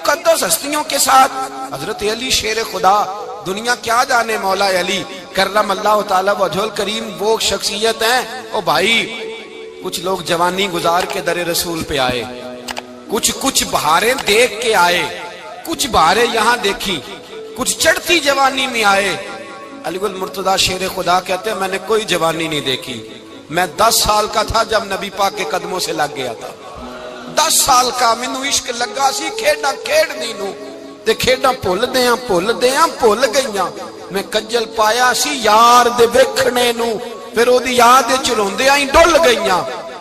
مقدس ہستیوں کے ساتھ حضرت علی شیر خدا، دنیا کیا جانے مولا علی کرم اللہ تعالی وجہ الکریم، وہ شخصیت ہیں۔ او بھائی، کچھ لوگ جوانی گزار کے در رسول پہ آئے، کچھ بہاریں دیکھ کے آئے، کچھ بہاریں یہاں دیکھی، کچھ چڑھتی جوانی میں آئے۔ علی گل مرتضیٰ شیر خدا کہتے ہیں میں نے کوئی جوانی نہیں دیکھی، میں 10 سال کا تھا جب نبی پاک کے قدموں سے لگ گیا تھا، 10 سال کا مینوں عشق لگا سی، کھیڈاں کھیڈنی نو تے کھیڈاں بھول گئیاں، میں کجل پایا سی یار دے ویکھنے نو، پھر او دی یاد وچ روندیاں ہی ڈل گئیاں۔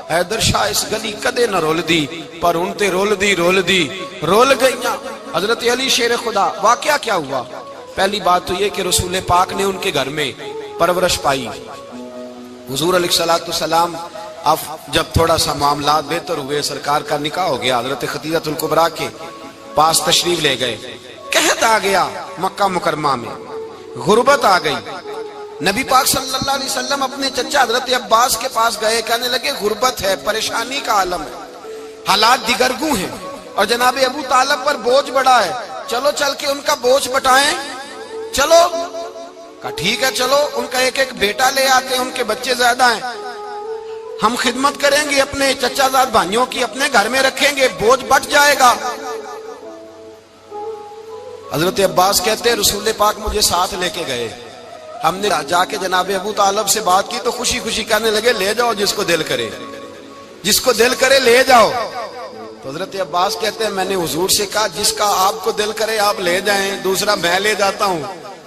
حیدر شاہ اس گلی کدے نہ رول دی، پر ہن تے رول گئیاں۔ حضرت علی شیر خدا، واقعہ کیا ہوا؟ پہلی بات تو یہ کہ رسول پاک نے ان کے گھر میں پرورش پائی۔ حضور علیہ الصلوۃ والسلام اب جب تھوڑا سا معاملات بہتر ہوئے، سرکار کا نکاح ہو گیا، حضرت خدیجہ الکبریٰ کے پاس تشریف لے گئے۔ قحط آ گیا مکہ مکرمہ میں، غربت آ گئی۔ نبی پاک صلی اللہ علیہ وسلم اپنے چچا حضرت عباس کے پاس گئے، کہنے لگے غربت ہے، پریشانی کا عالم ہے، حالات دیگرگوں ہیں، اور جناب ابو طالب پر بوجھ بڑا ہے، چلو چل کے ان کا بوجھ بٹائیں۔ چلو کہا ٹھیک ہے، چلو ان کا ایک بیٹا لے آتے ہیں، ان کے بچے زیادہ ہیں، ہم خدمت کریں گے اپنے چچا زاد بھائیوں کی، اپنے گھر میں رکھیں گے، بوجھ بٹ جائے گا۔ حضرت عباس کہتے ہیں رسول پاک مجھے ساتھ لے کے گئے، ہم نے جا کے جناب ابو طالب سے بات کی تو خوشی خوشی کہنے لگے لے جاؤ جس کو دل کرے لے جاؤ۔ تو حضرت عباس کہتے ہیں میں نے حضور سے کہا جس کا آپ کو دل کرے آپ لے جائیں، دوسرا میں لے جاتا ہوں۔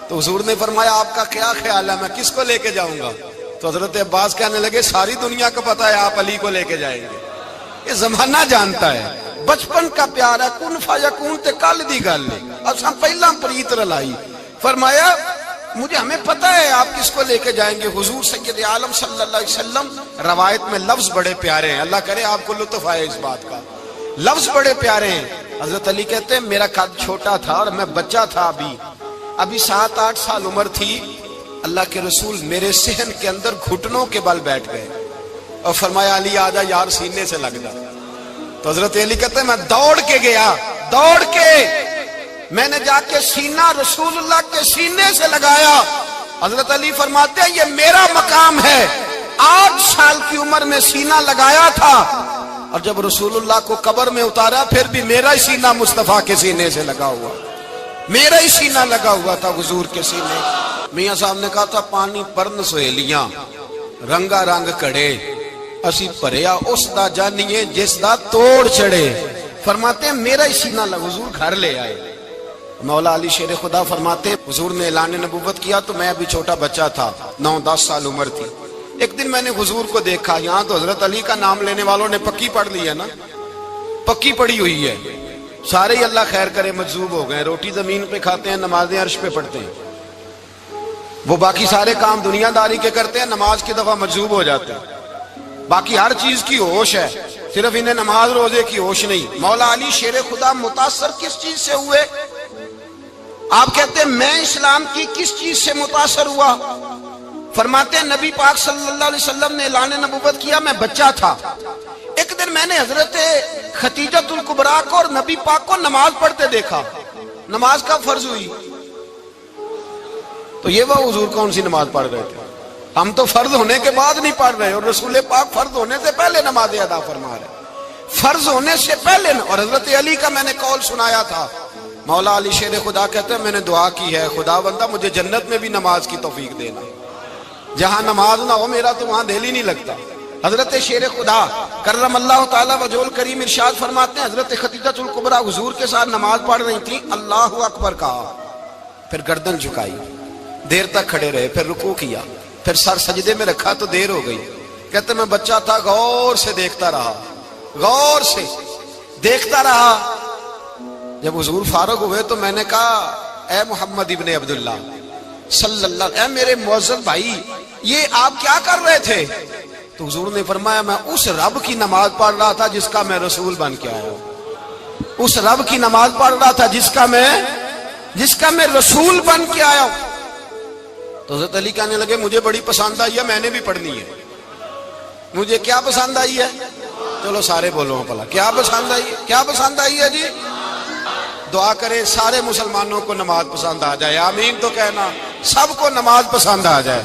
تو حضور نے فرمایا آپ کا کیا خیال ہے، میں کس کو لے کے جاؤں گا؟ تو حضرت عباس کہنے لگے ساری دنیا کو پتا ہے آپ علی کو لے کے جائیں گے، یہ زمانہ جانتا ہے، بچپن کا پیار ہے، کن فیکون تے کل دی گل ہے، اساں پہلا پریت رلائی۔ فرمایا مجھے ہمیں پتہ ہے آپ کس کو لے کے جائیں گے، حضور سید عالم صلی اللہ علیہ وسلم۔ روایت میں لفظ بڑے پیارے ہیں، اللہ کرے آپ کو لطف آئے اس بات کا، لفظ بڑے پیارے ہیں۔ حضرت علی کہتے ہیں میرا قد چھوٹا تھا اور میں بچہ تھا، ابھی 7-8 سال عمر تھی، اللہ کے رسول میرے صحن کے اندر گھٹنوں کے بل بیٹھ گئے اور فرمایا علی آجا یار سینے سے لگ جا۔ تو حضرت علی کہتے ہیں میں دوڑ کے گیا، میں نے جا کے سینہ رسول اللہ کے سینے سے لگایا۔ حضرت علی فرماتے ہیں یہ میرا مقام ہے، 8 سال کی عمر میں سینہ لگایا تھا، اور جب رسول اللہ کو قبر میں اتارا پھر بھی میرا ہی سینہ مصطفیٰ کے سینے سے لگا ہوا، میرا ہی سینہ لگا ہوا تھا حضور کے سینے۔ میاں صاحب نے کہا تھا پانی پرن سہیلیاں رنگا رنگ کڑے، اسی پریا اس دا جانیے جس دا توڑ چڑھے۔ فرماتے ہیں میرا ہی سینہ لگا، حضور گھر لے آئے۔ مولا علی شیر خدا فرماتے ہیں حضور نے اعلان نبوت کیا تو میں ابھی چھوٹا بچہ تھا، 9-10 سال عمر تھی۔ ایک دن میں نے حضور کو دیکھا، یہاں تو حضرت علی کا نام لینے والوں نے پکی پڑھ لی ہے نا، پکی پڑھی ہوئی ہے، سارے ہی اللہ خیر کرے مجذوب ہو گئے، روٹی زمین پہ کھاتے ہیں، نمازیں عرش پہ پڑھتے ہیں، وہ باقی سارے کام دنیا داری کے کرتے ہیں، نماز کی دفعہ مجذوب ہو جاتے ہیں، باقی ہر چیز کی ہوش ہے، صرف انہیں نماز روزے کی ہوش نہیں۔ مولا علی شیر خدا متاثر کس چیز سے ہوئے؟ آپ کہتے ہیں میں اسلام کی کس چیز سے متاثر ہوا؟ فرماتے ہیں نبی پاک صلی اللہ علیہ وسلم نے اعلان نبوت کیا، میں بچہ تھا، ایک دن میں نے حضرت خدیجہ الکبریٰ کو اور نبی پاک کو نماز پڑھتے دیکھا۔ نماز کا فرض ہوئی تو یہ وہ حضور کون سی نماز پڑھ رہے تھے؟ ہم تو فرض ہونے کے بعد نہیں پڑھ رہے، اور رسول پاک فرض ہونے سے پہلے نماز ادا فرما رہے، فرض ہونے سے پہلے۔ اور حضرت علی کا میں نے قول سنایا تھا، مولا علی شیر خدا کہتے ہیں میں نے دعا کی ہے خدا بندہ مجھے جنت میں بھی نماز کی توفیق دینا، جہاں نماز نہ ہو میرا تو وہاں دل ہی نہیں لگتا۔ حضرت شیر خدا کرم اللہ تعالی وجہ الکریم ارشاد فرماتے ہیں حضرت خدیجہ الکبریٰ حضور کے ساتھ نماز پڑھ رہی تھی، اللہ اکبر کہا، پھر گردن جھکائی، دیر تک کھڑے رہے، پھر رکوع کیا، پھر سر سجدے میں رکھا تو دیر ہو گئی۔ کہتے میں بچہ تھا، غور سے دیکھتا رہا، جب حضور فارغ ہوئے تو میں نے کہا اے محمد ابن عبداللہ صلی اللہ، اے میرے معزز بھائی یہ آپ کیا کر رہے تھے؟ تو حضور نے فرمایا میں اس رب کی نماز پڑھ رہا تھا جس کا میں رسول بن کے آیا ہوں، اس رب کی نماز پڑھ رہا تھا جس کا میں رسول بن کے آیا ہوں۔ تو حضرت علی کہنے لگے مجھے بڑی پسند آئی ہے، میں نے بھی پڑھنی ہے۔ مجھے کیا پسند آئی ہے؟ چلو سارے بولو پلا، کیا پسند آئی ہے؟ کیا پسند آئی ہے جی؟ دعا کرے سارے مسلمانوں کو نماز پسند آ جائے، آمین تو کہنا، سب کو نماز پسند آ جائے۔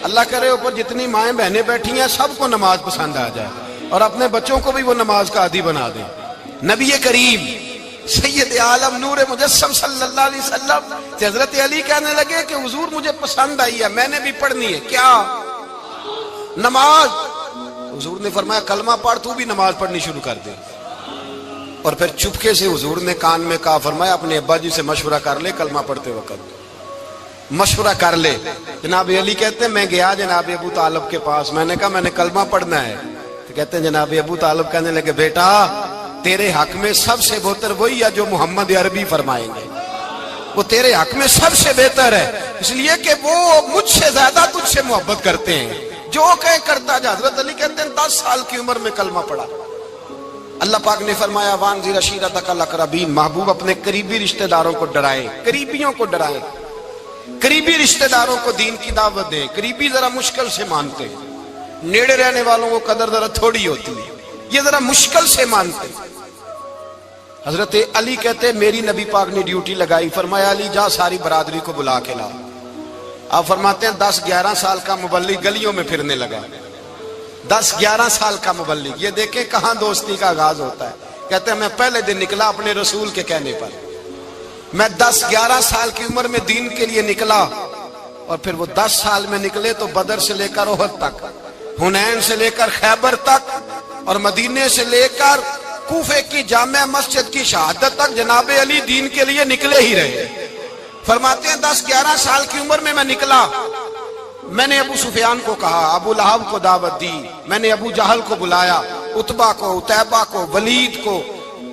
اللہ کرے اوپر جتنی مائیں بہنیں بیٹھی ہیں سب کو نماز پسند آ جائے، اور اپنے بچوں کو بھی وہ نماز کا عادی بنا دیں۔ نبی کریم سید عالم نور مجسم صلی اللہ علیہ وسلم سے حضرت علی کہنے لگے کہ حضور مجھے پسند آئی ہے، میں نے بھی پڑھنی ہے، کیا؟ نماز۔ حضور نے فرمایا کلمہ پڑھ، تو بھی نماز پڑھنی شروع کر دے۔ اور پھر چپکے سے حضور نے کان میں کہا، فرمایا اپنے ابا جی سے مشورہ کر لے کلمہ پڑھتے وقت، مشورہ کر لے۔ جناب علی کہتے ہیں میں گیا جناب ابو طالب کے پاس، میں نے کہا میں نے کلمہ پڑھنا ہے، تو کہتے ہیں جناب ابو طالب کہنے لگے بیٹا تیرے حق میں سب سے بہتر وہی ہے جو محمد عربی فرمائیں گے، وہ تیرے حق میں سب سے بہتر ہے، اس لیے کہ وہ مجھ سے زیادہ تجھ سے محبت کرتے ہیں، جو کہے کرتا جا۔ حضرت علی کہتے ہیں 10 سال کی عمر میں کلمہ پڑھا۔ اللہ پاک نے فرمایا وانذر عشیرتک الاقربین، محبوب اپنے قریبی رشتہ داروں کو ڈرائیں، قریبیوں کو ڈرائیں، قریبی رشتہ داروں کو دین کی دعوت دیں۔ قریبی ذرا مشکل سے مانتے ہیں، نیڑے رہنے والوں کو قدر ذرا تھوڑی ہوتی ہے، یہ ذرا مشکل سے مانتے ہیں۔ حضرت علی کہتے میری نبی پاک نے ڈیوٹی لگائی، فرمایا علی جا ساری برادری کو بلا کے لا۔ آپ فرماتے ہیں 10-11 سال کا مبلغ گلیوں میں پھرنے لگا، 10-11 سال کا مبلغ، یہ دیکھیں کہاں دوستی کا آغاز ہوتا ہے۔ کہتے ہیں میں پہلے دن نکلا اپنے رسول کے کہنے پر، میں 10-11 سال کی عمر میں دین کے لیے نکلا، اور پھر وہ 10 سال میں نکلے تو بدر سے لے کر احد تک، حنین سے لے کر خیبر تک، اور مدینے سے لے کر کوفے کی جامع مسجد کی شہادت تک جناب علی دین کے لیے نکلے ہی رہے۔ فرماتے ہیں 10-11 سال کی عمر میں نکلا، میں نے ابو سفیان کو کہا، ابو لہب کو دعوت دی، میں نے ابو جہل کو بلایا، عتبہ کو، عتیبہ کو، ولید کو،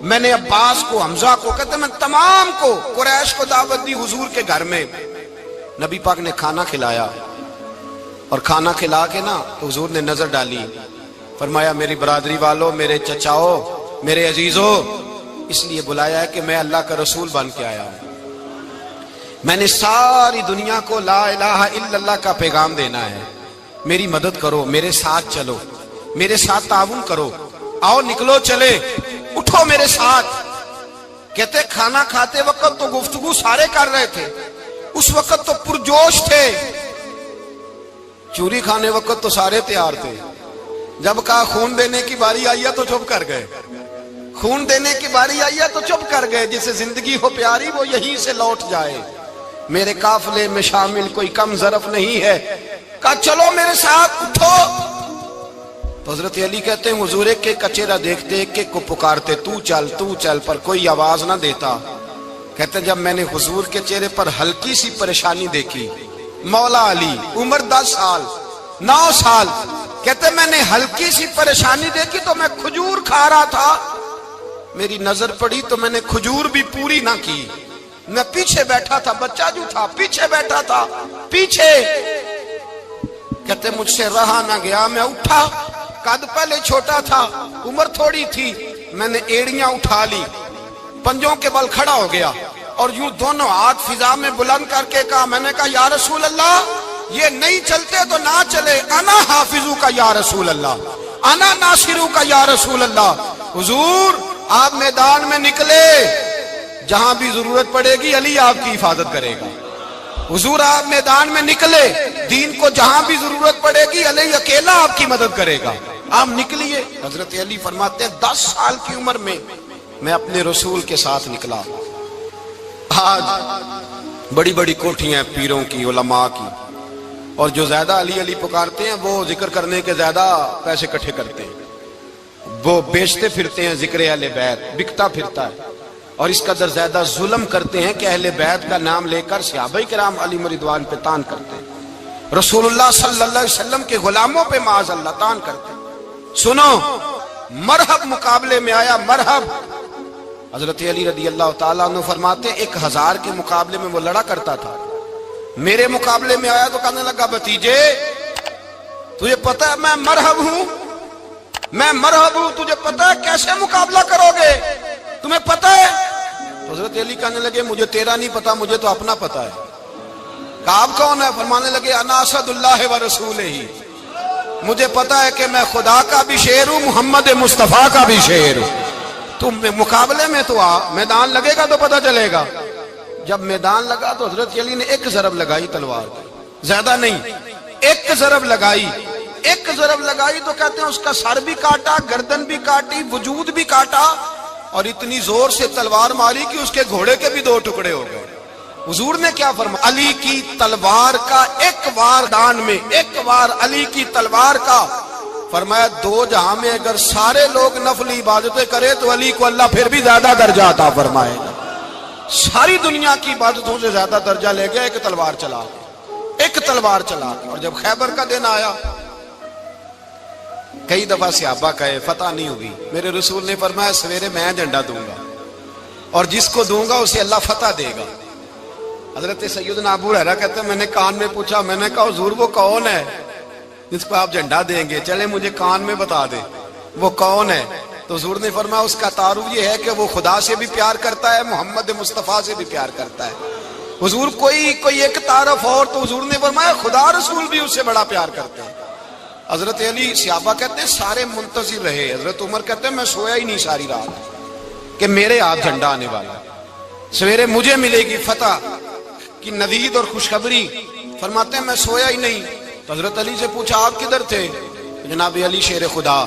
میں نے عباس کو، حمزہ کو، کہتے میں تمام کو، قریش کو دعوت دی حضور کے گھر میں۔ نبی پاک نے کھانا کھلایا، اور کھانا کھلا کے نا تو حضور نے نظر ڈالی، فرمایا میری برادری والوں، میرے چچاؤ، میرے عزیزوں، اس لیے بلایا ہے کہ میں اللہ کا رسول بن کے آیا ہوں، میں نے ساری دنیا کو لا الہ الا اللہ کا پیغام دینا ہے، میری مدد کرو، میرے ساتھ چلو، میرے ساتھ تعاون کرو، آؤ نکلو چلے، اٹھو میرے ساتھ۔ کہتے کھانا کھاتے وقت تو گفتگو سارے کر رہے تھے، اس وقت تو پرجوش تھے، چوری کھانے وقت تو سارے تیار تھے، جب کہا خون دینے کی باری آئی ہے تو چپ کر گئے، خون دینے کی باری آئی ہے تو چپ کر گئے، جسے زندگی ہو پیاری وہ یہیں سے لوٹ جائے، میرے قافلے میں شامل کوئی کم ظرف نہیں ہے، کہا چلو میرے ساتھ اٹھو۔ تو حضرت علی کہتے ہیں حضور ایک ایک کا چہرہ دیکھتے ایک ایک کو پکارتے، تو چل، پر کوئی آواز نہ دیتا۔ کہتے ہیں جب میں نے حضور کے چہرے پر ہلکی سی پریشانی دیکھی، مولا علی عمر 10 سال 9 سال، کہتے میں نے ہلکی سی پریشانی دیکھی تو میں کھجور کھا رہا تھا، میری نظر پڑی تو میں نے کھجور بھی پوری نہ کی، میں پیچھے بیٹھا تھا، بچہ جو تھا پیچھے بیٹھا تھا، پیچھے۔ کہتے مجھ سے رہا نہ گیا، میں اٹھا، قد پہلے چھوٹا تھا، عمر تھوڑی تھی، میں نے ایڑیاں اٹھا لی، پنجوں کے بل کھڑا ہو گیا، اور یوں دونوں ہاتھ فضا میں بلند کر کے کہا، میں نے کہا یا رسول اللہ یہ نہیں چلتے تو نہ چلے، انا حافظو کا یا رسول اللہ، انا ناصرو کا یا رسول اللہ۔ حضور آپ میدان میں نکلے، جہاں بھی ضرورت پڑے گی علی آپ کی حفاظت کرے گا۔ حضور آپ میدان میں نکلے، دین کو جہاں بھی ضرورت پڑے گی علی اکیلا آپ کی مدد کرے گا، آپ نکلیے۔ حضرت علی فرماتے ہیں 10 سال کی عمر میں میں اپنے رسول کے ساتھ نکلا۔ آج بڑی بڑی کوٹھیاں پیروں کی، علماء کی، اور جو زیادہ علی علی پکارتے ہیں وہ ذکر کرنے کے زیادہ پیسے اکٹھے کرتے ہیں، وہ بیچتے پھرتے ہیں ذکر اہل بیت، بکتا پھرتا ہے، اور اس قدر زیادہ ظلم کرتے ہیں کہ اہل بیت کا نام لے کر صحابہ کرام علی رضوان پہ تان کرتے ہیں، رسول اللہ صلی اللہ علیہ وسلم کے غلاموں پہ معاذ اللہ تان کرتے ہیں۔ سنو، مرحب مقابلے میں آیا، مرحب۔ حضرت علی رضی اللہ تعالیٰ عنہ فرماتے ہیں 1000 کے مقابلے میں وہ لڑا کرتا تھا، میرے مقابلے میں آیا تو کہنے لگا بھتیجے تجھے پتہ ہے میں مرحب ہوں، میں مرحب ہوں، تجھے پتہ ہے کیسے مقابلہ کرو گے، تمہیں پتہ ہے؟ تو حضرت علی کہنے لگے مجھے تیرا نہیں پتا، مجھے تو اپنا پتہ ہے۔ کہا آپ کون ہے؟ فرمانے لگے انا اسد اللہ و رسولہ، مجھے پتا ہے کہ میں خدا کا بھی شعر ہوں، محمد مصطفیٰ کا بھی شعر ہوں۔ تم مقابلے میں تو آ، میدان لگے گا تو پتہ چلے گا۔ جب میدان لگا تو حضرت علی نے ایک ضرب لگائی تلوار کی، زیادہ نہیں، ایک ضرب لگائی۔ ایک ضرب لگائی تو کہتے ہیں اس کا سر بھی کاٹا، گردن بھی کاٹی، وجود بھی کاٹا، اور اتنی زور سے تلوار ماری کہ اس کے گھوڑے کے بھی 2 ٹکڑے ہو گئے۔ حضور نے کیا فرمایا؟ علی کی تلوار کا ایک وار دان میں، ایک وار علی کی تلوار کا، فرمایا 2 جہاں میں اگر سارے لوگ نفلی عبادتیں کرے تو علی کو اللہ پھر بھی زیادہ درجہ عطا فرمائے گا۔ ساری دنیا کی عبادتوں سے زیادہ درجہ لے گیا ایک تلوار چلا کے، ایک تلوار چلا کے۔ اور جب خیبر کا دن آیا، کئی دفعہ صحابہ کہے فتح نہیں ہوئی، میرے رسول نے فرمایا سویرے میں جھنڈا دوں گا اور جس کو دوں گا اسے اللہ فتح دے گا۔ حضرت سیدنا ابو ہریرہ کہتے ہیں میں نے کان میں پوچھا، میں نے کہا حضور وہ کون ہے جس کو آپ جھنڈا دیں گے؟ چلے مجھے کان میں بتا دے وہ کون ہے۔ تو حضور نے فرمایا اس کا تعارف یہ ہے کہ وہ خدا سے بھی پیار کرتا ہے، محمد مصطفیٰ سے بھی پیار کرتا ہے۔ حضور کوئی ایک تعارف اور، تو حضور نے فرمایا خدا رسول بھی اس سے بڑا پیار کرتے ہیں۔ حضرت علی، صحابہ کہتے ہیں سارے منتظر رہے۔ حضرت عمر کہتے ہیں میں سویا ہی نہیں ساری رات کہ میرے ہاتھ جھنڈا آنے والا، سویرے مجھے ملے گی فتح کی نوید اور خوشخبری۔ فرماتے ہیں میں سویا ہی نہیں۔ تو حضرت علی سے پوچھا آپ کدھر تھے؟ جناب علی شیر خدا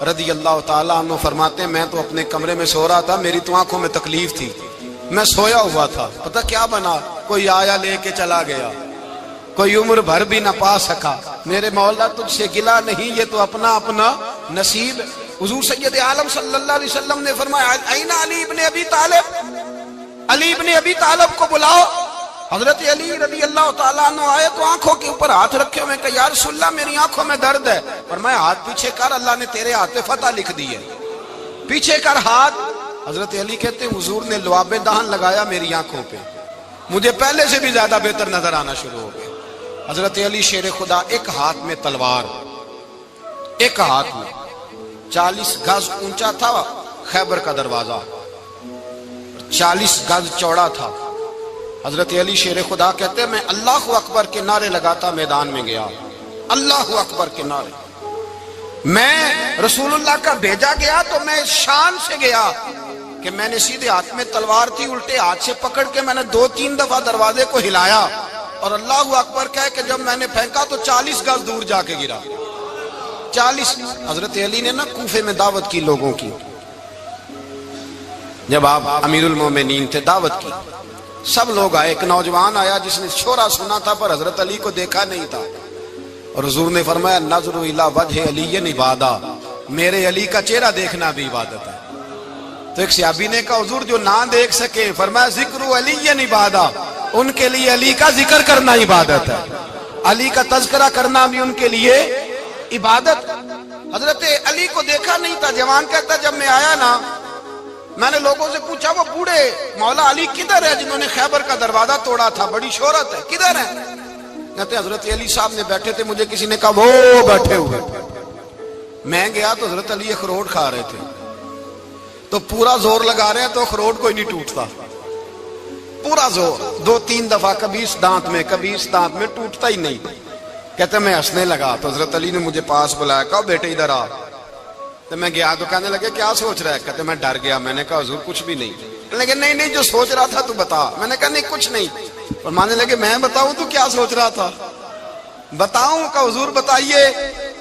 رضی اللہ تعالیٰ عنہ فرماتے ہیں میں تو اپنے کمرے میں سو رہا تھا، میری تو آنکھوں میں تکلیف تھی، میں سویا ہوا تھا، پتہ کیا بنا، کوئی آیا لے کے چلا گیا، کوئی عمر بھر بھی نہ پا سکا۔ میرے مولا تجھ سے گلا نہیں، یہ تو اپنا اپنا نصیب۔ حضور سید عالم صلی اللہ علیہ وسلم نے فرمایا این علی ابن ابی طالب، علی ابن ابی طالب کو بلاؤ۔ حضرت علی رضی اللہ تعالیٰ عنہ آئے تو آنکھوں کے اوپر ہاتھ رکھے ہوئے کہ یا رسول اللہ میری آنکھوں میں درد ہے۔ فرمایا ہاتھ پیچھے کر، اللہ نے تیرے ہاتھ پہ فتح لکھ دی ہے، پیچھے کر ہاتھ۔ حضرت علی کہتے ہیں حضور نے لعاب دہن لگایا میری آنکھوں پہ، مجھے پہلے سے بھی زیادہ بہتر نظر آنا شروع ہو گیا۔ حضرت علی شیر خدا ایک ہاتھ میں تلوار، ایک ہاتھ میں 40 گز اونچا تھا خیبر کا دروازہ، 40 گز چوڑا تھا۔ حضرت علی شیر خدا کہتے ہیں میں اللہ اکبر کے نعرے لگاتا میدان میں گیا، اللہ اکبر کے نعرے۔ میں رسول اللہ کا بھیجا گیا تو میں شان سے گیا کہ میں نے سیدھے ہاتھ میں تلوار تھی، الٹے ہاتھ سے پکڑ کے میں نے 2-3 دفعہ دروازے کو ہلایا اور اللہ اکبر کہہ کہ جب میں نے پھینکا تو 40 گز دور جا کے گرا، 40۔ حضرت علی نے نا کوفے میں دعوت کی لوگوں کی، جب آپ امیر المومنین تھے دعوت کی، سب لوگ آئے۔ ایک نوجوان آیا جس نے شورا سنا تھا پر حضرت علی کو دیکھا نہیں تھا، اور حضور نے فرمایا نظر الی وجہ علی عبادہ، میرے علی کا چہرہ دیکھنا بھی عبادت ہے۔ تو ایک صحابی نے کہا حضور جو نہ دیکھ سکے، فرمایا ذکر علی عبادہ، ان کے لیے علی کا ذکر کرنا عبادت ہے، علی کا تذکرہ کرنا بھی ان کے لیے عبادت۔ حضرت علی کو دیکھا نہیں تھا، جوان کہتا جب میں آیا نا میں نے لوگوں سے پوچھا وہ بوڑھے مولا علی کدھر ہے جنہوں نے خیبر کا دروازہ توڑا تھا، بڑی شہرت ہے، کدھر ہے؟ کہتے ہیں حضرت علی صاحب نے بیٹھے تھے، مجھے کسی نے کہا وہ بیٹھے ہوئے۔ میں گیا تو حضرت علی اخروٹ کھا رہے تھے، تو پورا زور لگا رہے ہیں تو اخروٹ کوئی نہیں ٹوٹتا، پورا زور 2-3 دفعہ، کبھی اس دانت میں کبھی اس دانت میں، ٹوٹتا ہی نہیں۔ کہتے میں ہنسنے لگا تو حضرت علی نے مجھے پاس بلایا، کہا بیٹے ادھر آ۔ تو میں گیا تو کہنے لگے کیا سوچ رہا ہے؟ کہتے میں ڈر گیا، میں نے کہا حضور کچھ بھی نہیں۔ لیکن نہیں جو سوچ رہا تھا تو بتا۔ میں نے کہا نہیں کچھ نہیں۔ فرمانے لگے میں بتاؤں تو کیا سوچ رہا تھا؟ بتاؤں؟ کہ حضور بتائیے۔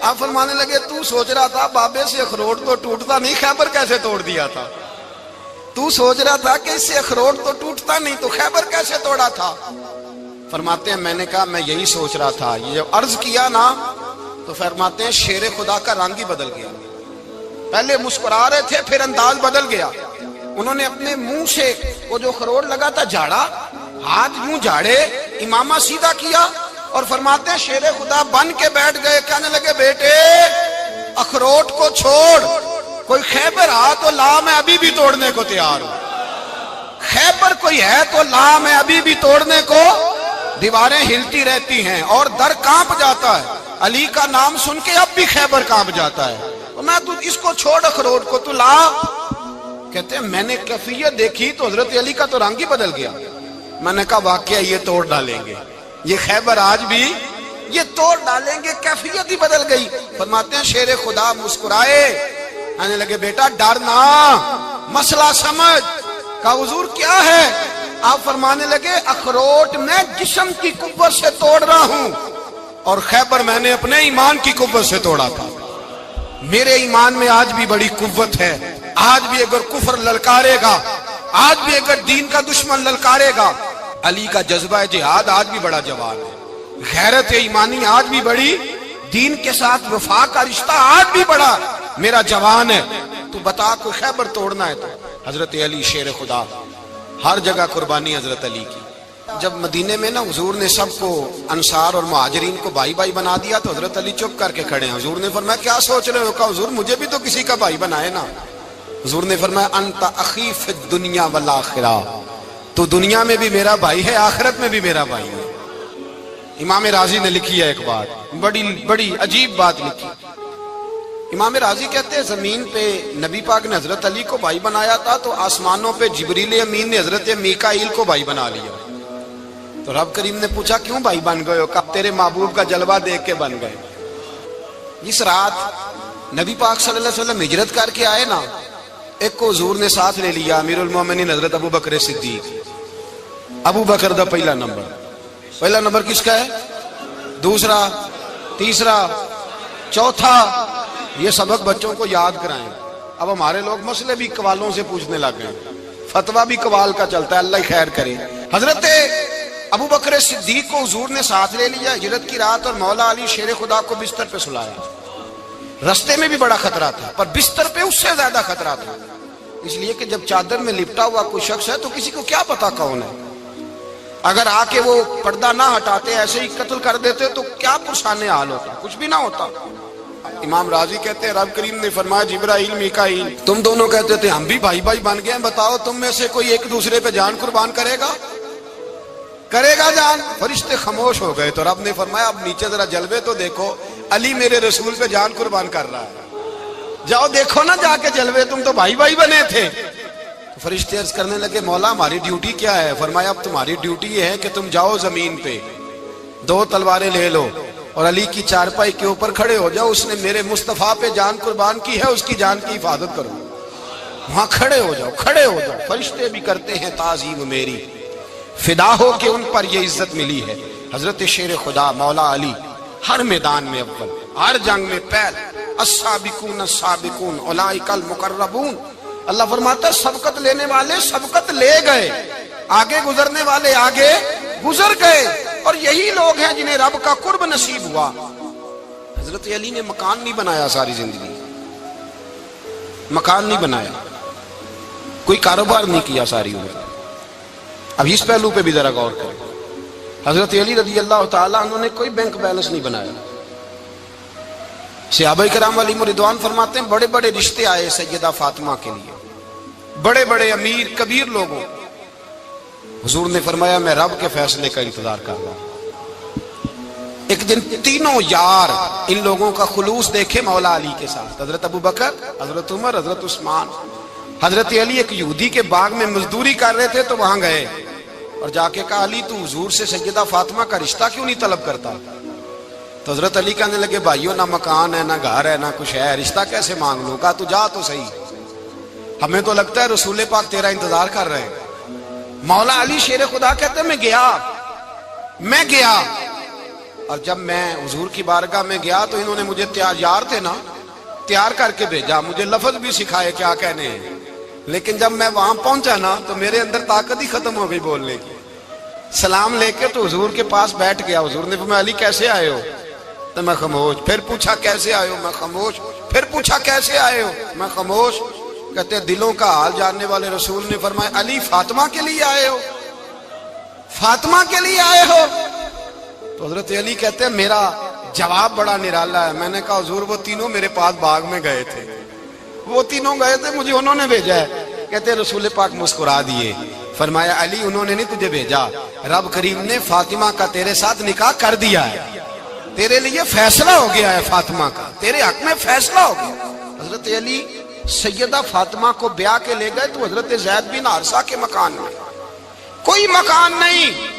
آپ فرمانے لگے تو سوچ رہا تھا بابے سے اخروٹ تو ٹوٹتا نہیں، خیبر کیسے توڑ دیا تھا؟ تو سوچ رہا تھا کہ اس سے اخروٹ تو ٹوٹتا نہیں تو خیبر کیسے توڑا تھا؟ فرماتے ہیں میں نے کہا میں یہی سوچ رہا تھا۔ یہ جب عرض کیا نا تو فرماتے ہیں شیر خدا کا رنگ ہی بدل گیا، پہلے مسکرا رہے تھے پھر انداز بدل گیا۔ انہوں نے اپنے منہ سے وہ جو خروٹ لگا تھا جھاڑا، ہاتھ یوں جھاڑے، امامہ سیدھا کیا اور فرماتے ہیں شیر خدا بن کے بیٹھ گئے، کہنے لگے بیٹے اخروٹ کو چھوڑ، کوئی خیبر آ تو لا، میں ابھی بھی توڑنے کو تیار ہوں، خیبر کوئی ہے تو لا، میں ابھی بھی توڑنے کو۔ دیواریں ہلتی رہتی ہیں اور در کانپ جاتا ہے، علی کا نام سن کے اب بھی خیبر کانپ جاتا ہے، میں تو اس کو چھوڑ اخروٹ کو تو لا۔ کہتے ہیں میں نے کیفیت دیکھی تو حضرت علی کا تو رنگ ہی بدل گیا۔ میں نے کہا واقعہ یہ توڑ ڈالیں گے، یہ خیبر آج بھی یہ توڑ ڈالیں گے، کیفیت ہی بدل گئی۔ فرماتے ہیں شیر خدا مسکرائے، کہنے لگے بیٹا ڈر نہ، مسئلہ سمجھ۔ کہا حضور کیا ہے؟ آپ فرمانے لگے اخروٹ میں جسم کی قوت سے توڑ رہا ہوں اور خیبر میں نے اپنے ایمان کی قوت سے توڑا تھا۔ میرے ایمان میں آج بھی بڑی قوت ہے، آج بھی اگر کفر للکارے گا، آج بھی اگر دین کا دشمن للکارے گا، علی کا جذبہ جہاد آج بھی بڑا جوان ہے، غیرت ایمانی آج بھی بڑی، دین کے ساتھ وفا کا رشتہ آج بھی بڑا میرا جوان ہے۔ تو بتا کوئی خیبر توڑنا ہے تو حضرت علی شیر خدا، ہر جگہ قربانی حضرت علی کی۔ جب مدینے میں نا حضور نے سب کو انصار اور مہاجرین کو بھائی بھائی بنا دیا تو حضرت علی چپ کر کے کھڑے ہیں۔ حضور نے فرمایا کیا سوچ رہے ہو؟ کہا حضور مجھے بھی تو کسی کا بھائی بنائے نا۔ حضور نے فرمایا انت اخی فی الدنیا والآخرہ، تو دنیا میں بھی میرا بھائی ہے، آخرت میں بھی میرا بھائی ہے۔ امام راضی نے لکھی ہے ایک بات، بڑی عجیب بات لکھی۔ امام راضی کہتے ہیں زمین پہ نبی پاک نے حضرت علی کو بھائی بنایا تھا تو آسمانوں پہ جبریل امین نے حضرت میکائیل کو بھائی بنا لیا۔ تو رب کریم نے پوچھا کیوں بھائی بن گئے ہو؟ کہا تیرے محبوب کا جلوہ دیکھ کے بن گئے۔ جس رات نبی پاک صلی اللہ علیہ وسلم ہجرت کر کے آئے نا، ایک کو حضور نے ساتھ لے لیا، امیر المومنین حضرت ابو بکر صدیق۔ ابو بکر دا پہلا نمبر کس کا ہے؟ دوسرا، تیسرا، چوتھا۔ یہ سبق بچوں کو یاد کرائیں۔ اب ہمارے لوگ مسئلے بھی قوالوں سے پوچھنے لگ گئے، فتویٰ بھی قوال کا چلتا ہے، اللہ خیر کرے۔ حضرت ابو بکر صدیق کو حضور نے ساتھ لے لیا ہجرت کی رات، اور مولا علی شیر خدا کو بستر پہ سلایا۔ رستے میں بھی بڑا خطرہ تھا پر بستر پہ اس سے زیادہ خطرہ تھا، اس لیے کہ جب چادر میں لپٹا ہوا کوئی شخص ہے تو کسی کو کیا پتا کون ہے، اگر آ کے وہ پردہ نہ ہٹاتے ایسے ہی قتل کر دیتے تو کیا پرسان حال ہوتا، کچھ بھی نہ ہوتا۔ امام راضی کہتے ہیں رب کریم نے فرمایا جبرائیل میکائیل تم دونوں کہتے تھے ہم بھی بھائی بھائی بن گئے ہیں، بتاؤ تم میں سے کوئی ایک دوسرے پہ جان قربان کرے گا جان؟ فرشتے خاموش ہو گئے تو رب نے فرمایا اب نیچے ذرا جلوے تو دیکھو، علی میرے رسول پہ جان قربان کر رہا ہے، جاؤ دیکھو نا جا کے جلوے، تم تو بھائی بھائی بنے تھے۔ تو فرشتے عرض کرنے لگے مولا ہماری ڈیوٹی کیا ہے؟ فرمایا اب تمہاری ڈیوٹی یہ ہے کہ تم جاؤ زمین پہ، دو تلواریں لے لو اور علی کی چارپائی کے اوپر کھڑے ہو جاؤ، اس نے میرے مصطفیٰ پہ جان قربان کی ہے، اس کی جان کی حفاظت کرو۔ وہاں کھڑے ہو جاؤ۔ فرشتے بھی کرتے ہیں تعظیم میری، فدا ہو کہ ان پر یہ عزت ملی ہے۔ حضرت شیر خدا مولا علی ہر میدان میں اول، ہر جنگ میں پہل، السابقون السابقون اولئک المقربون۔ اللہ فرماتا ہے سبقت لینے والے سبقت لے گئے، آگے گزرنے والے آگے گزر گئے، اور یہی لوگ ہیں جنہیں رب کا قرب نصیب ہوا۔ حضرت علی نے مکان نہیں بنایا، ساری زندگی مکان نہیں بنایا، کوئی کاروبار نہیں کیا ساری عمر۔ اب اس پہلو پہ بھی ذرا غور کریں، حضرت علی رضی اللہ تعالیٰ انہوں نے کوئی بینک بیلنس نہیں بنایا۔ صحابہ کرام علیہم رضوان فرماتے ہیں بڑے بڑے رشتے آئے سیدہ فاطمہ کے لیے، بڑے بڑے امیر کبیر لوگوں، حضور نے فرمایا میں رب کے فیصلے کا انتظار کر رہا ہوں۔ ایک دن تینوں یار ان لوگوں کا خلوص دیکھے مولا علی کے ساتھ، حضرت ابو بکر، حضرت عمر، حضرت عثمان۔ حضرت علی ایک یہودی کے باغ میں مزدوری کر رہے تھے تو وہاں گئے اور جا کے کہا علی تو حضور سے سیدہ فاطمہ کا رشتہ کیوں نہیں طلب کرتا؟ تو حضرت علی کہنے لگے بھائیو نہ مکان ہے، نہ گھر ہے، نہ کچھ ہے، رشتہ کیسے مانگ لوں؟ کہا تو جا تو صحیح، ہمیں تو لگتا ہے رسول پاک تیرا انتظار کر رہے ہیں۔ مولا علی شیر خدا کہتے ہیں میں گیا اور جب میں حضور کی بارگاہ میں گیا تو انہوں نے مجھے یار تھے نا تیار کر کے بھیجا، مجھے لفظ بھی سکھائے کیا کہنے ہیں، لیکن جب میں وہاں پہنچا نا تو میرے اندر طاقت ہی ختم ہو گئی بولنے کی۔ سلام لے کے تو حضور کے پاس بیٹھ گیا، حضور نے فرمایا علی کیسے آئے ہو؟ تو میں خاموش، پھر پوچھا کیسے آئے ہو؟ میں خاموش، پھر پوچھا کیسے آئے ہو؟ میں خاموش۔ کہتے ہیں دلوں کا حال جاننے والے رسول نے فرمایا علی فاطمہ کے لیے آئے ہو؟ فاطمہ کے لیے آئے ہو؟ تو حضرت علی کہتے ہیں میرا جواب بڑا نرالا ہے۔ میں نے کہا حضور وہ تینوں میرے پاس باغ میں گئے تھے، وہ تینوں گئے تھے، مجھے انہوں نے بھیجا ہے۔ کہتے ہیں رسول پاک مسکرا دیے، فرمایا علی انہوں نے نہیں تجھے بھیجا، رب کریم نے فاطمہ کا تیرے ساتھ نکاح کر دیا ہے، تیرے لیے فیصلہ ہو گیا ہے، فاطمہ کا تیرے حق میں فیصلہ ہو گیا۔ حضرت علی سیدہ فاطمہ کو بیاہ کے لے گئے تو حضرت زید بن حارثہ کے مکان میں، کوئی مکان نہیں۔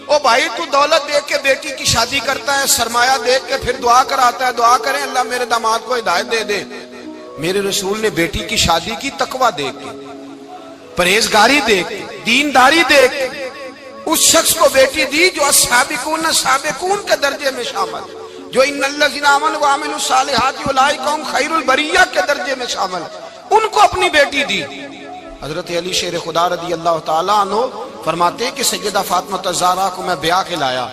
او بھائی تو دولت دیکھ کے بیٹی کی شادی کرتا ہے، سرمایہ دیکھ کے پھر دعا کراتا ہے، دعا کریں اللہ میرے داماد کو ہدایت دے دے۔ میرے رسول نے بیٹی کی شادی کی تقویٰ دیکھ کے، پرہیزگاری دیکھ، دینداری دیکھ، اس شخص کو بیٹی دی جو السابقون سابقون کے درجے میں شامل، جو ان الذین آمنوا وعملوا الصالحات اولئک هم خیر البریہ کے درجے میں شامل، ان کو اپنی بیٹی دی۔ حضرت علی شیر خدا رضی اللہ تعالیٰ عنہ فرماتے ہیں کہ سیدہ فاطمہ الزہرا کو میں بیاہ کے لایا،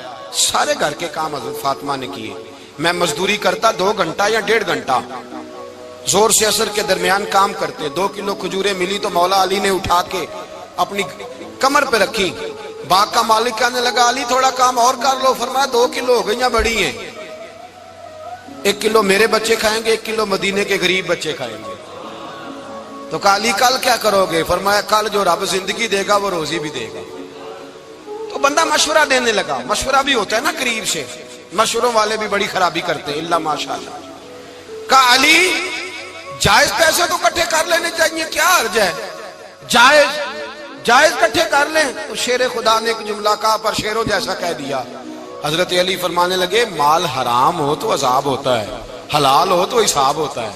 سارے گھر کے کام حضرت فاطمہ نے کیے، میں مزدوری کرتا 2 گھنٹہ یا 1.5 گھنٹہ، زور سے عصر کے درمیان کام کرتے، 2 کلو کھجوریں ملی تو مولا علی نے اٹھا کے اپنی کمر پہ رکھی، باغ کا مالک کہنے لگا علی تھوڑا کام اور کر لو، فرمایا 2 کلو ہو گئی بڑی ہیں، 1 کلو میرے بچے کھائیں گے، 1 کلو مدینے کے غریب بچے کھائیں گے۔ تو کہا علی کل کیا کرو گے؟ فرمایا کل جو رب زندگی دے گا وہ روزی بھی دے گا۔ تو بندہ مشورہ دینے لگا، مشورہ بھی ہوتا ہے نا قریب سے، مشوروں والے بھی بڑی خرابی کرتے ہیں اللہ ماشاءاللہ۔ کہا علی جائز پیسے تو کٹھے کر لینے چاہیے، کیا حرج ہے، جائز کٹھے کر لیں۔ تو شیر خدا نے ایک جملہ کہا پر شیروں جیسا کہہ دیا۔ حضرت علی فرمانے لگے مال حرام ہو تو عذاب ہوتا ہے، حلال ہو تو حساب ہوتا ہے،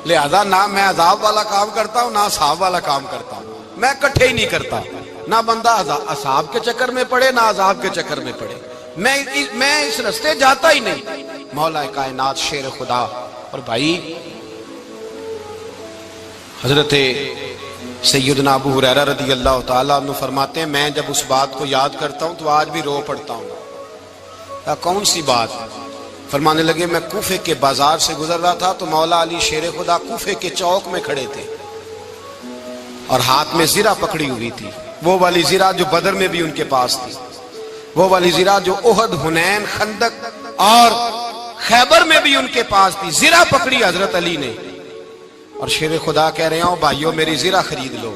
لہذا نہ میں عذاب والا کام کرتا ہوں نہ حساب والا کام کرتا ہوں، میں کٹھے ہی نہیں کرتا، نہ بندہ حساب کے چکر میں پڑے نہ عذاب کے چکر میں پڑے، میں اس رستے جاتا ہی نہیں۔ مولا کائنات شیر خدا۔ اور بھائی حضرت سیدنا ابو ہریرہ رضی اللہ تعالیٰ عنہ فرماتے ہیں میں جب اس بات کو یاد کرتا ہوں تو آج بھی رو پڑتا ہوں۔ کون سی بات؟ فرمانے لگے میں کوفے کے بازار سے گزر رہا تھا تو مولا علی شیر خدا کوفے کے چوک میں کھڑے تھے اور ہاتھ میں زرہ پکڑی ہوئی تھی، وہ والی زرہ جو بدر میں بھی ان کے پاس تھی، وہ والی زرہ جو احد، حنین، خندق اور خیبر میں بھی ان کے پاس تھی، زرہ پکڑی حضرت علی نے اور شیر خدا کہہ رہے ہوں بھائیو میری زرہ خرید لو،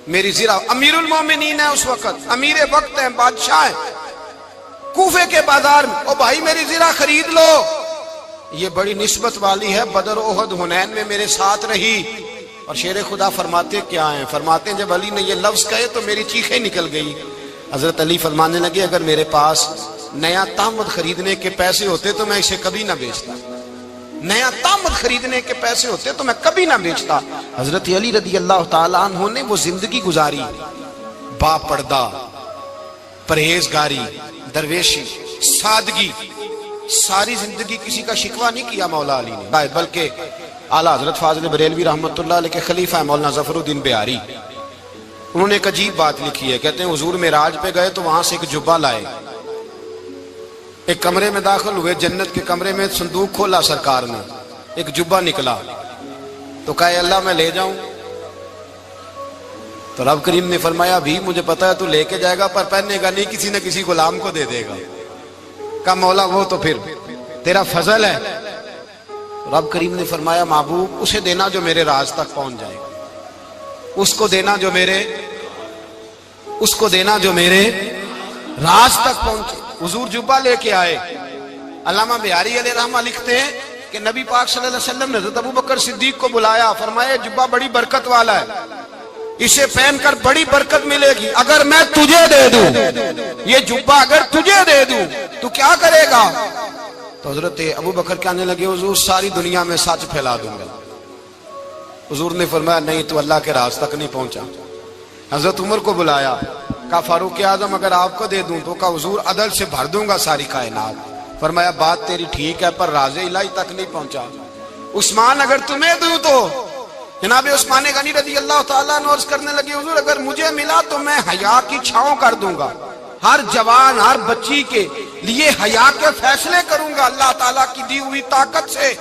میری زرہ۔ امیر المومنین ہے اس وقت، امیر وقت ہے، بادشاہ ہے، کوفے کے بازار میں، او بھائی میری زرہ خرید لو۔ یہ بڑی نسبت والی ہے، بدر، احد، حنین میں میرے ساتھ رہی۔ اور شیر خدا فرماتے کیا ہیں؟ فرماتے ہیں جب علی نے یہ لفظ کہے تو میری چیخیں نکل گئی۔ حضرت علی فرمانے لگے اگر میرے پاس نیا تامد خریدنے کے پیسے ہوتے تو میں اسے کبھی نہ بیچتا، نیا تامد خریدنے کے پیسے ہوتے تو میں کبھی نہ بیچتا۔ حضرت علی رضی اللہ تعالیٰ عنہ نے وہ زندگی گزاری، با پردہ، پرہیزگاری، درویشی، سادگی، ساری زندگی کسی کا شکوہ نہیں کیا مولا علی نے، بلکہ اعلیٰ حضرت فاضل بریلوی رحمۃ اللہ علیہ کے خلیفہ مولانا ظفر الدین بہاری، انہوں نے ایک عجیب بات لکھی ہے، کہتے ہیں حضور معراج پہ گئے تو وہاں سے ایک جبہ لائے، ایک کمرے میں داخل ہوئے، جنت کے کمرے میں صندوق کھولا سرکار نے، ایک جبہ نکلا تو کہا اللہ میں لے جاؤں؟ تو رب کریم نے فرمایا بھی مجھے پتا ہے تو لے کے جائے گا پر پہننے گا نہیں، کسی نہ کسی غلام کو دے دے گا۔ کہا مولا وہ تو پھر تیرا فضل ہے۔ رب کریم نے فرمایا محبوب اسے دینا جو میرے راز تک پہنچ جائے، اس کو دینا جو میرے راز تک پہنچے۔ حضور جبہ لے کے آئے۔ علامہ بہاری علیہ رحمہ لکھتے ہیں کہ نبی پاک صلی اللہ علیہ وسلم نے حضرت ابوبکر صدیق کو بلایا، فرمایا جبہ بڑی برکت والا ہے، اسے پہن کر بڑی برکت ملے گی، اگر میں تجھے دے دوں، یہ جبہ اگر تجھے دے دوں تو کیا کرے گا؟ تو حضرت ابوبکر کہنے لگے حضور ساری دنیا میں سچ پھیلا دوں گا۔ حضور نے فرمایا نہیں تو اللہ کے راز تک نہیں پہنچا۔ حضرت عمر کو بلایا، کہا فاروق اعظم اگر آپ کو دے دوں تو کہا حضور عدل سے بھر دوں گا ساری کائنات۔ فرمایا بات تیری ٹھیک ہے پر راز الہی تک نہیں پہنچا۔ عثمان اگر تمہیں دوں تو جناب عثمان غنی رضی اللہ تعالیٰ عنہ عرض کرنے لگے حضور اگر مجھے ملا تو میں حیا کی چھاؤں کر دوں گا، ہر جوان ہر بچی کے لیے حیا کے فیصلے کروں گا اللہ تعالیٰ کی دی ہوئی طاقت سے۔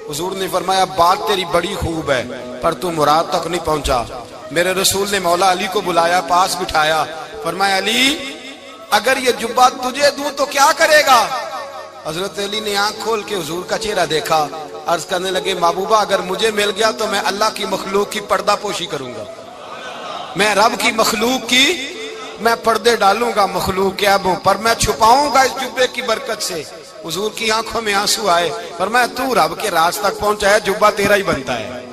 حضور نے فرمایا بات تیری بڑی خوب ہے پر تو مراد تک نہیں پہنچا۔ میرے رسول نے مولا علی کو بلایا، پاس بٹھایا، فرمایا علی اگر یہ جبہ تجھے دوں تو کیا کرے گا؟ حضرت علی نے آنکھ کھول کے حضور کا چہرہ دیکھا، عرض کرنے لگے محبوبہ اگر مجھے مل گیا تو میں اللہ کی مخلوق کی پردہ پوشی کروں گا، میں رب کی مخلوق کی میں پردے ڈالوں گا مخلوق کے عیبوں پر، میں چھپاؤں گا اس جبے کی برکت سے۔ حضور کی آنکھوں میں آنسو آئے، فرمایا تو رب کے راز تک پہنچا ہے، جبہ تیرا ہی بنتا ہے،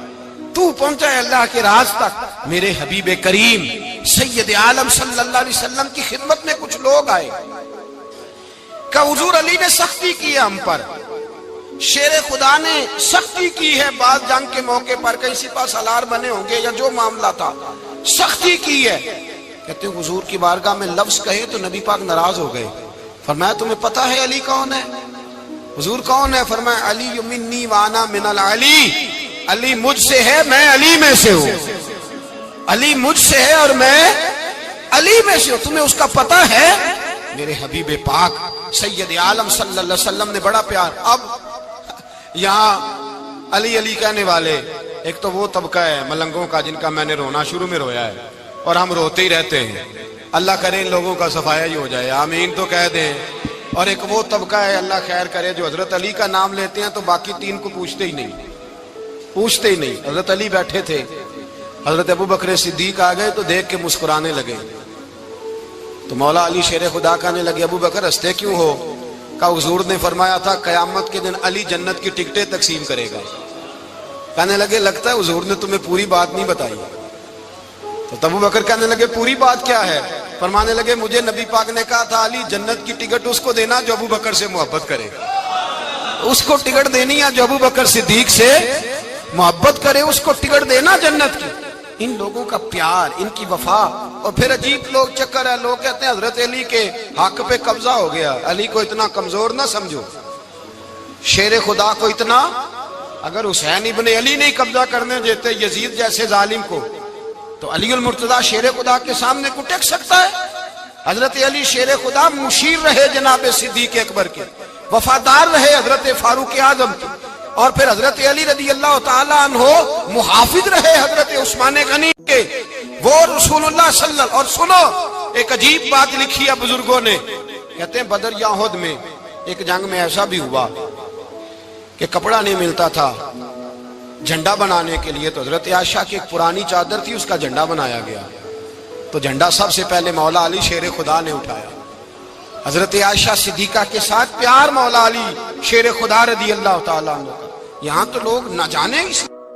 تو پہنچا ہے اللہ کے راز تک۔ میرے حبیب کریم سید عالم صلی اللہ علیہ وسلم کی خدمت میں کچھ لوگ آئے کہ حضور علی نے سختی کی ہے ہم پر، شیر خدا نے سختی کی ہے، بعض جنگ کے موقع پر کہیں سپہ سالار بنے ہوں گے یا جو معاملہ تھا، سختی کی ہے. کہتے ہیں حضور کی بارگاہ میں لفظ کہے تو نبی پاک ناراض ہو گئے. فرمایا تمہیں پتہ ہے علی کون ہے؟ حضور کون ہے؟ فرمایا علی منی وانا من العلی، علی مجھ سے ہے، میں علی میں سے ہوں. علی مجھ سے ہے اور میں علی میں سے ہوں. تمہیں اس کا پتہ ہے؟ میرے حبیب پاک سید عالم صلی اللہ علیہ وسلم نے بڑا پیار. اب یہاں علی علی کہنے والے ایک تو وہ طبقہ ہے ملنگوں کا جن کا میں نے رونا شروع میں رویا ہے اور ہم روتے ہی رہتے ہیں. اللہ کرے ان لوگوں کا صفایا ہی ہو جائے، آمین تو کہہ دیں. اور ایک وہ طبقہ ہے اللہ خیر کرے جو حضرت علی کا نام لیتے ہیں تو باقی تین کو پوچھتے ہی نہیں. حضرت علی بیٹھے تھے، حضرت ابو بکر صدیق آ گئے تو دیکھ کے مسکرانے لگے. تو مولا علی شیر خدا کہنے لگے ابو بکر ہنستے کیوں ہو؟ کہا حضور نے فرمایا تھا قیامت کے دن علی جنت کی ٹکٹیں تقسیم کرے گا. کہنے لگے لگتا ہے حضور نے تمہیں پوری بات نہیں بتائی. تو ابو بکر کہنے لگے پوری بات کیا ہے؟ فرمانے لگے مجھے نبی پاک نے کہا تھا علی جنت کی ٹکٹ اس کو دینا جو ابو بکر سے محبت کرے. اس کو ٹکٹ دینی ہے جو ابو بکر صدیق سے محبت کرے، اس کو ٹکٹ دینا جنت کی. ان لوگوں کا پیار، ان کی وفا. اور پھر عجیب لوگ چکر ہے، لوگ کہتے ہیں حضرت علی کے حق پہ قبضہ ہو گیا. علی کو اتنا کمزور نہ سمجھو، شیر خدا کو اتنا. اگر حسین ابن علی نہیں قبضہ کرنے دیتے یزید جیسے ظالم کو تو علی المرتضیٰ شیر خدا کے سامنے کو ٹک سکتا ہے؟ حضرت علی شیر خدا مشیر رہے جناب صدیق اکبر کے، وفادار رہے حضرت فاروق اعظم کے، اور پھر حضرت علی رضی اللہ تعالیٰ عنہ محافظ رہے حضرت عثمان غنی کے. وہ رسول اللہ صلی اللہ. اور سنو ایک عجیب بات لکھی ہے بزرگوں نے، کہتے ہیں بدر یا احد میں ایک جنگ میں ایسا بھی ہوا کہ کپڑا نہیں ملتا تھا جھنڈا بنانے کے لیے، تو حضرت عائشہ کی ایک پرانی چادر تھی، اس کا جھنڈا بنایا گیا. تو جھنڈا سب سے پہلے مولا علی شیر خدا نے اٹھایا. حضرت عائشہ صدیقہ کے ساتھ پیار مولا علی شیر خدا رضی اللہ تعالیٰ عنہ کا. یہاں تو لوگ نہ جانے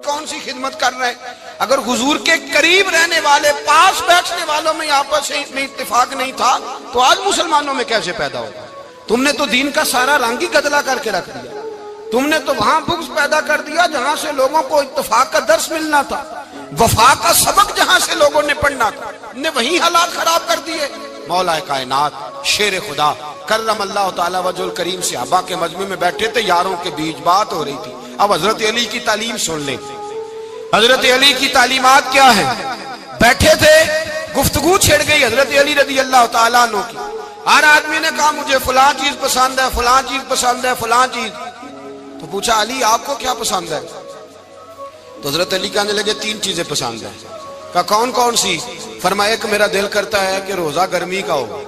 کون سی خدمت کر رہے ہیں. اگر حضور کے قریب رہنے والے، پاس بیٹھنے والوں میں آپس میں اتفاق نہیں تھا تو آج مسلمانوں میں کیسے پیدا ہوگا؟ تم نے تو دین کا سارا رنگ ہی گدلا کر کے رکھ دیا. تم نے تو وہاں بغض پیدا کر دیا جہاں سے لوگوں کو اتفاق کا درس ملنا تھا، وفا کا سبق جہاں سے لوگوں نے پڑھنا تھا، نے وہی حالات خراب کر دیے. مولا کائنات شیر خدا کرم اللہ تعالیٰ وجہ الکریم صحابہ کے مجمع میں بیٹھے تھے، یاروں کے بیچ بات ہو رہی تھی. اب حضرت علی کی تعلیم سن لیں. حضرت علی کی تعلیمات کیا ہیں؟ بیٹھے تھے، گفتگو چھڑ گئی حضرت علی رضی اللہ تعالیٰ عنہ کی. ہر آدمی نے کہا مجھے فلاں چیز پسند ہے، فلاں چیز پسند ہے، فلاں چیز. تو پوچھا علی آپ کو کیا پسند ہے؟ تو حضرت علی کہنے لگے تین چیزیں پسند ہیں. کہا کون کون سی؟ فرمایا ایک میرا دل کرتا ہے کہ روزہ گرمی کا ہو.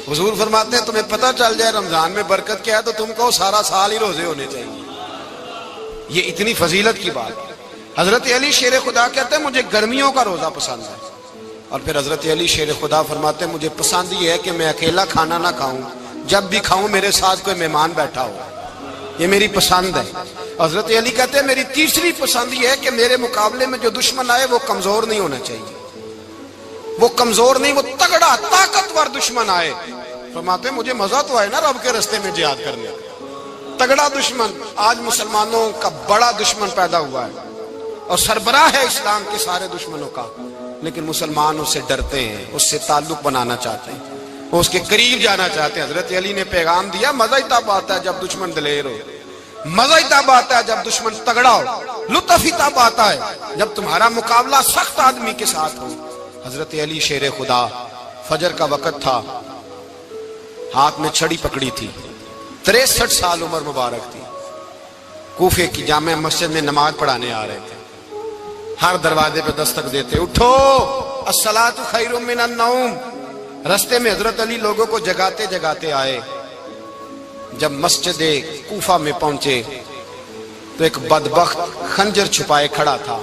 حضور فرماتے ہیں تمہیں پتہ چل جائے رمضان میں برکت کیا ہے تو تم کو سارا سال ہی روزے ہونے چاہیے. یہ اتنی فضیلت کی بات. حضرت علی شیر خدا کہتے ہیں مجھے گرمیوں کا روزہ پسند ہے. اور پھر حضرت علی شیر خدا فرماتے ہیں مجھے پسند یہ ہے کہ میں اکیلا کھانا نہ کھاؤں، جب بھی کھاؤں میرے ساتھ کوئی مہمان بیٹھا ہو. یہ میری پسند ہے. حضرت علی کہتے ہیں میری تیسری پسند یہ ہے کہ میرے مقابلے میں جو دشمن آئے وہ کمزور نہیں ہونا چاہیے. وہ کمزور نہیں، وہ تگڑا طاقتور دشمن آئے. فرماتے ہیں مجھے مزہ تو آئے نا رب کے راستے میں جہاد کرنے کا. تگڑا دشمن. آج مسلمانوں کا بڑا دشمن پیدا ہوا ہے اور سربراہ ہے اسلام کے سارے دشمنوں کا، لیکن مسلمان اس سے ڈرتے ہیں، اس سے تعلق بنانا چاہتے ہیں، وہ اس کے قریب جانا چاہتے ہیں. حضرت علی نے پیغام دیا مزہ ہی تب آتا ہے جب دشمن دلیر ہو، مزہ ہی تب آتا ہے جب دشمن تگڑا ہو، لطف ہی تب آتا ہے جب تمہارا مقابلہ سخت آدمی کے ساتھ ہو. حضرت علی شیر خدا، فجر کا وقت تھا، ہاتھ میں چھڑی پکڑی تھی، 63 سال عمر مبارک تھی. کوفے کی جامع مسجد میں نماز پڑھانے آ رہے تھے. ہر دروازے پہ دستک دیتے اٹھو الصلاۃ خیر من النوم. رستے میں حضرت علی لوگوں کو جگاتے جگاتے آئے. جب مسجد کوفہ میں پہنچے تو ایک بدبخت خنجر چھپائے کھڑا تھا.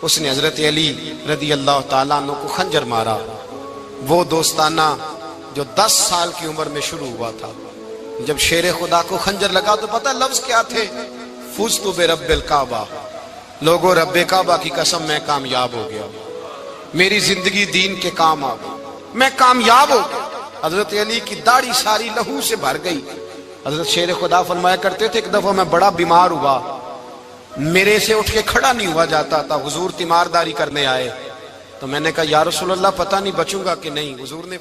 اس نے حضرت علی رضی اللہ تعالیٰ عنہ کو خنجر مارا. وہ دوستانہ جو 10 سال کی عمر میں شروع ہوا تھا. جب شیر خدا کو خنجر لگا تو پتہ لفظ کیا تھے؟ فزت برب الکعبہ. لوگوں رب کعبہ کی قسم میں کامیاب ہو گیا، میری زندگی دین کے کام آ گئی، میں کامیاب ہو گیا. حضرت علی کی داڑھی ساری لہو سے بھر گئی. حضرت شیر خدا فرمایا کرتے تھے ایک دفعہ میں بڑا بیمار ہوا، میرے سے اٹھ کے کھڑا نہیں ہوا جاتا تھا. حضور تیمارداری کرنے آئے تو میں نے کہا یا رسول اللہ پتہ نہیں بچوں گا کہ نہیں. حضور نے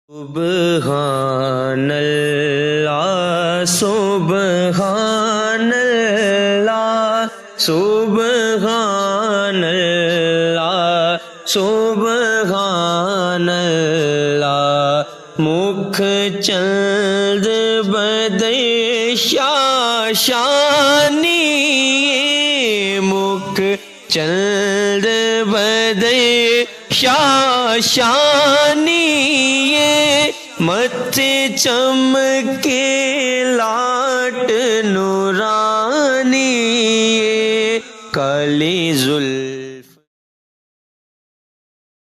سبحان اللہ سبحان اللہ سبحان اللہ سبحان اللہ مکھ چند بدے شاشانی مکھ چند بدے شاشانی متھے چمکے لاٹ نورانی کالی ظلم